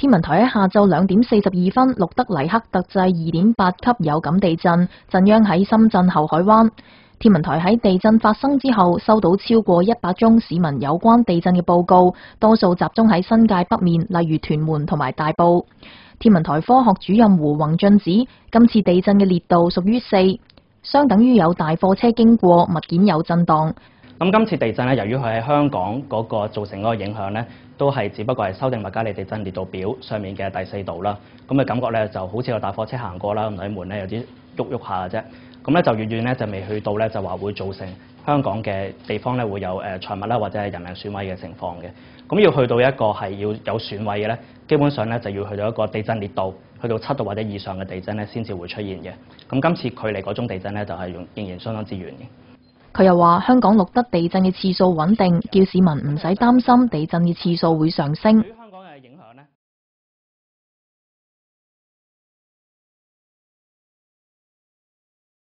天文台喺下晝2點42分錄得黎克特制2.8級有感地震，震央喺深圳後海灣。天文台喺地震發生之後收到超過100宗市民有關地震嘅報告，多數集中喺新界北面，例如屯門同埋大埔。天文台科學主任胡宏俊指，今次地震嘅烈度屬於4，相等於有大貨車經過，物件有震盪。咁今次地震咧，由於佢喺香港嗰個造成嗰個影響咧，都係只不過係修訂麥加利地震烈度表上面嘅第4度啦。咁嘅感覺咧，就好似有大貨車行過啦，咁啲門咧有啲喐下嘅啫。咁咧就遠遠咧就未去到咧就話會造成香港嘅地方咧會有財物啦或者係人命損毀嘅情況嘅。咁要去到一個係要有損毀嘅咧，基本上咧就要去到一個地震烈度去到7度或者以上嘅地震咧先至會出現嘅。咁今次距離嗰種地震咧就係仍然相當之遠嘅。佢又話：香港錄得地震嘅次數穩定，叫市民唔使擔心地震嘅次數會上升。